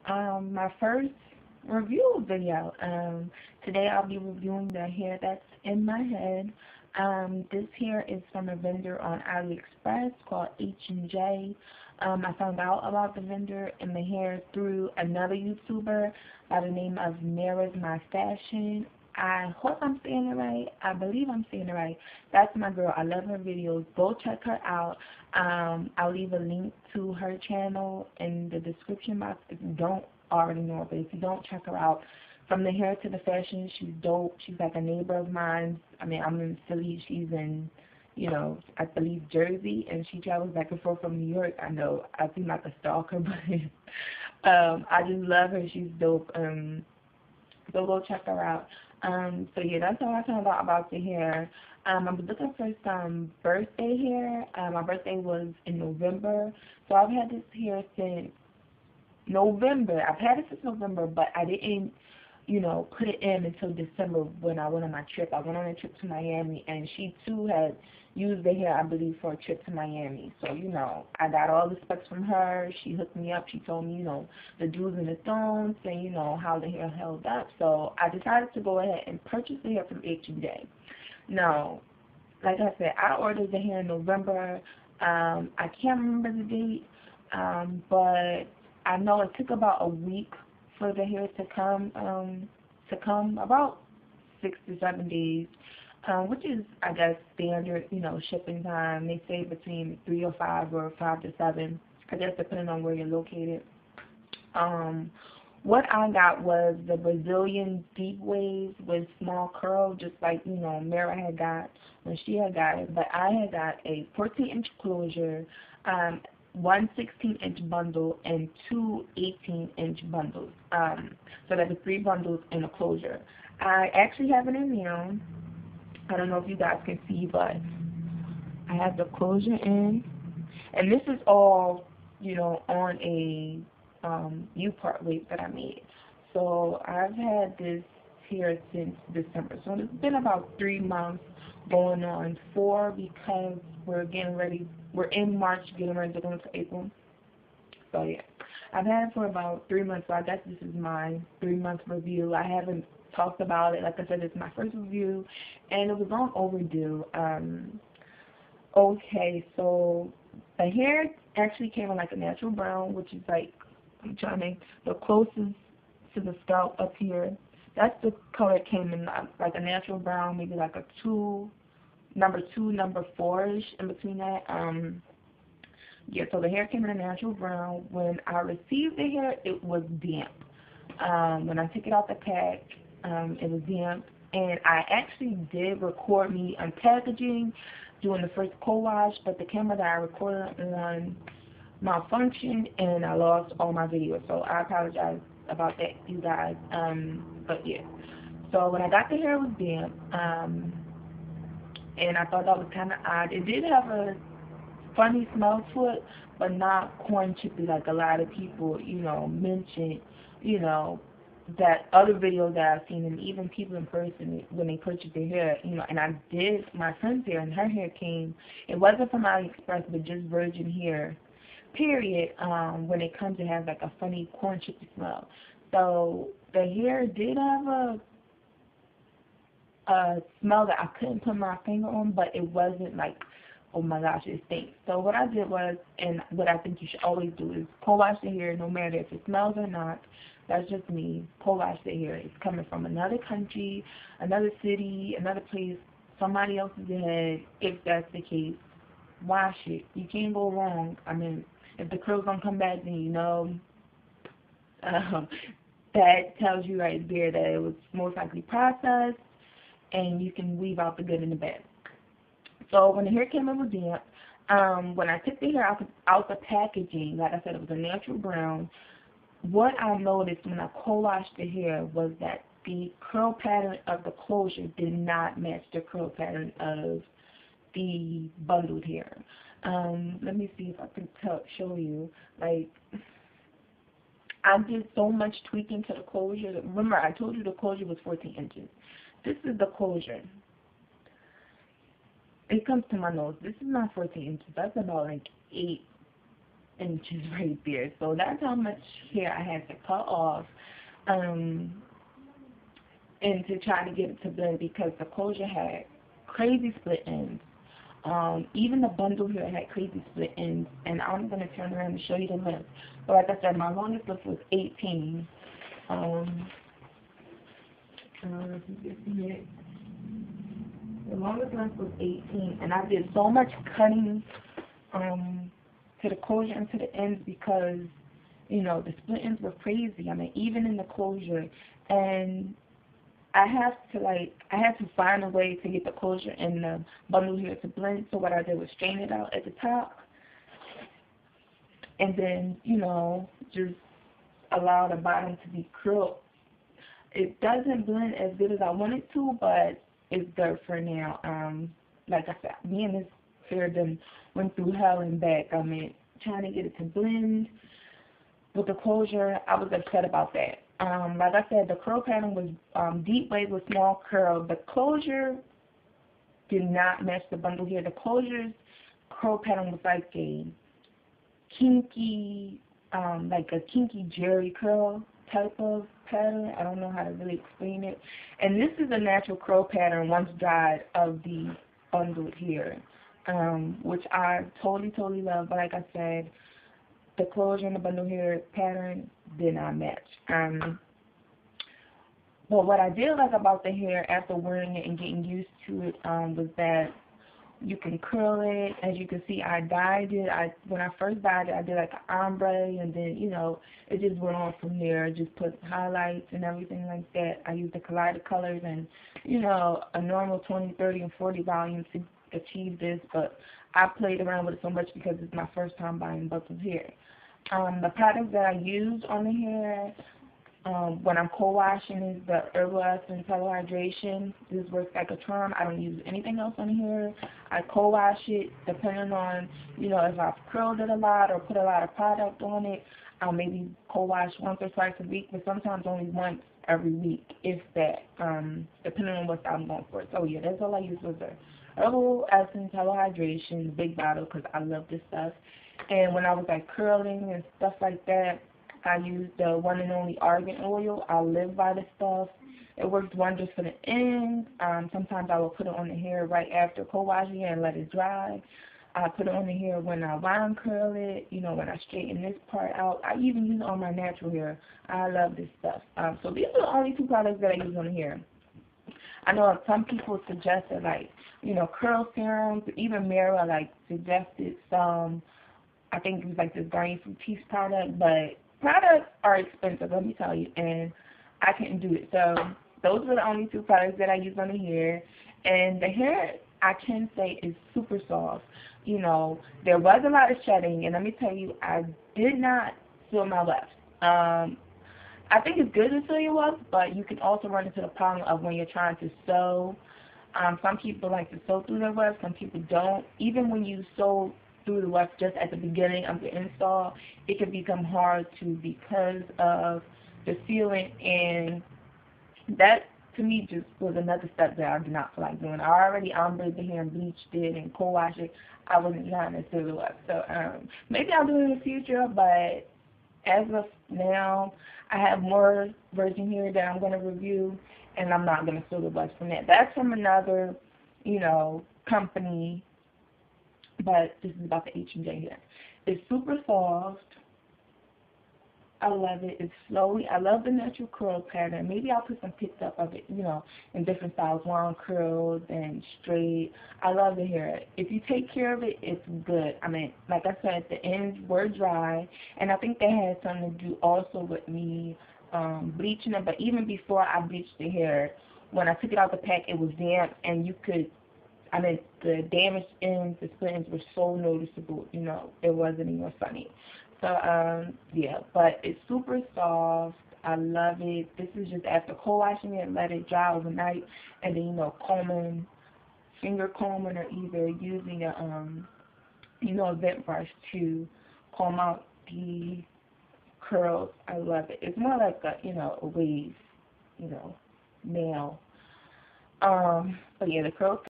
My first review video. Today I'll be reviewing the hair that's in my head. This hair is from a vendor on Aliexpress called H&J. I found out about the vendor and the hair through another YouTuber by the name of Mara's My Fashion. I hope I'm saying it right. I believe I'm saying it right. That's my girl. I love her videos. Go check her out. I'll leave a link to her channel in the description box if you don't already know it. But if you don't, check her out. From the hair to the fashion, she's dope. She's like a neighbor of mine. I mean, I'm in Philly. She's in, I believe Jersey, and she travels back and forth from New York. I know I seem like a stalker, but I just love her. She's dope. So go check her out. So yeah, that's how I found out about the hair. I was looking for some birthday hair. My birthday was in November, so I've had this hair since November. I've had it since November, but I didn't, put it in until December when I went on my trip. I went on a trip to Miami, and she too had used the hair, I believe, for a trip to Miami. So, I got all the specs from her. She hooked me up. She told me, the do's and the don'ts and, how the hair held up. So I decided to go ahead and purchase the hair from H&J. Now, like I said, I ordered the hair in November. I can't remember the date, but I know it took about a week for the hair to come about 6 to 7 days, which is, I guess, standard, shipping time. They say between 3 or 5 or 5 to 7, I guess, depending on where you're located. What I got was the Brazilian deep waves with small curls, just like, Mara had got when she had got it. But I had got a 14-inch closure, one 16-inch bundle, and two 18-inch bundles. So that was 3 bundles in a closure. I actually have it in now. I don't know if you guys can see, but I have the closure in. And this is all, on a U-part wave that I made. So I've had this here since December. So it's been about 3 months, going on 4, because we're getting ready. We're in March, getting ready to go into April. So yeah, I've had it for about 3 months. So I guess this is my 3-month review. I haven't talked about it. Like I said, it's my first review, and it was long overdue. Okay, so the hair actually came in like a natural brown, which is like, I'm trying to, the closest to the scalp up here. That's the color it came in, like a natural brown, maybe like a number 4-ish in between that. Yeah, so the hair came in a natural brown. When I received the hair, it was damp. When I took it out the pack, it was damp. And I actually did record me unpackaging, doing the first co-wash, but the camera that I recorded on malfunctioned, and I lost all my videos. So I apologize about that, you guys. But yeah. So when I got the hair, it was damp. And I thought that was kind of odd. It did have a funny smell to it, but not corn chippy like a lot of people, mention, that other videos that I've seen, and even people in person when they purchase their hair, and I did my friend's hair, and her hair came, it wasn't from AliExpress, but just virgin hair, period, when it comes to have like a funny corn chippy smell. So the hair did have a smell that I couldn't put my finger on, but it wasn't like, oh my gosh, it stinks. So what I did was, and what I think you should always do, is co-wash the hair, no matter if it smells or not. That's just me. Co-wash the hair. It's coming from another country, another city, another place, somebody else's head. If that's the case, wash it. You can't go wrong. I mean, if the curls don't come back, then that tells you right there that it was most likely processed, and you can leave out the good and the bad. So when the hair came in, it was damp. When I took the hair out the packaging, like I said, it was a natural brown. What I noticed when I co-washed the hair was that the curl pattern of the closure did not match the curl pattern of the bundled hair. Let me see if I can show you. Like, I did so much tweaking to the closure. Remember, I told you the closure was 14 inches. This is the closure. It comes to my nose. This is not 14 inches. That's about like 8 inches right there. So that's how much hair I had to cut off, and to try to get it to blend, because the closure had crazy split ends. Even the bundle here had crazy split ends, and I'm going to turn around and show you the length. But like I said, my longest length was 18. If you can see it, the longest length was 18, and I did so much cutting to the closure and to the ends because, you know, the split ends were crazy. I mean, even in the closure, and I had to find a way to get the closure and the bundle here to blend. So what I did was strain it out at the top, and then, you know, just allow the bottom to be curled. It doesn't blend as good as I want it to, but it's good for now. Like I said, me and this hair done went through hell and back. I mean, trying to get it to blend with the closure, I was upset about that. Like I said, the curl pattern was deep wave with small curl. The closure did not match the bundle here. The closure's curl pattern was like a kinky, jerry curl type of pattern. I don't know how to really explain it. And this is a natural curl pattern once dried of the bundle here, which I totally love. But like I said, the closure and the bundle hair pattern did not match. But what I did like about the hair after wearing it and getting used to it was that you can curl it. As you can see, I dyed it. When I first dyed it, I did like an ombre, and then, you know, it just went on from there. Just put highlights and everything like that. I used the Collider colors and, you know, a normal 20, 30, and 40 volumes to achieve this, but I played around with it so much because it's my first time buying bundled hair. The products that I use on the hair when I'm co-washing is the Herbal Essence Hydration. This works like a charm. I don't use anything else on the hair. I co-wash it depending on, you know, if I've curled it a lot or put a lot of product on it. I'll maybe co-wash once or twice a week, but sometimes only once every week, if that, depending on what style I'm going for. So yeah, that's all I use was the Herbal Essence Hydration, big bottle, because I love this stuff. And when I was like curling and stuff like that, I used the one and only argan oil. I live by this stuff. It works wonders for the ends. Sometimes I will put it on the hair right after co-washing and let it dry. I put it on the hair when I line curl it, you know, when I straighten this part out. I even use it on my natural hair. I love this stuff. So these are the only two products that I use on the hair. I know some people suggested, like, you know, curl serums. Even Mara, like, suggested some, I think it was like this Garnier Fructis product, but products are expensive, let me tell you, and I couldn't do it. So those were the only two products that I used on the hair. And the hair, I can say, is super soft. You know, there was a lot of shedding, and let me tell you, I did not feel my wefts. I think it's good to feel your wefts, but you can also run into the problem of when you're trying to sew. Some people like to sew through their wefts, some people don't. Even when you sew through the weft just at the beginning of the install, it can become hard to because of the sealant, and that to me just was another step that I did not feel like doing. I already ombred the hair and bleached it and co-washed it. I wasn't trying to seal the weft. So maybe I'll do it in the future, but as of now, I have more virgin hair that I'm going to review, and I'm not going to seal the weft from that. That's from another, you know, company, but this is about the H&J hair. It's super soft. I love it. It's flowy. I love the natural curl pattern. Maybe I'll put some pics up of it, you know, in different styles, long curls and straight. I love the hair. If you take care of it, it's good. I mean, like I said, the ends were dry, and I think they had something to do also with me bleaching it. But even before I bleached the hair, when I took it out the pack, it was damp, and you could, I mean, the damaged ends, the split ends were so noticeable, you know, it wasn't even funny. So, yeah, but it's super soft. I love it. This is just after co-washing it, let it dry overnight, and then, you know, combing, finger combing, or either using a, you know, a vent brush to comb out the curls. I love it. It's more like a, you know, a wave, you know, nail. But yeah, the curls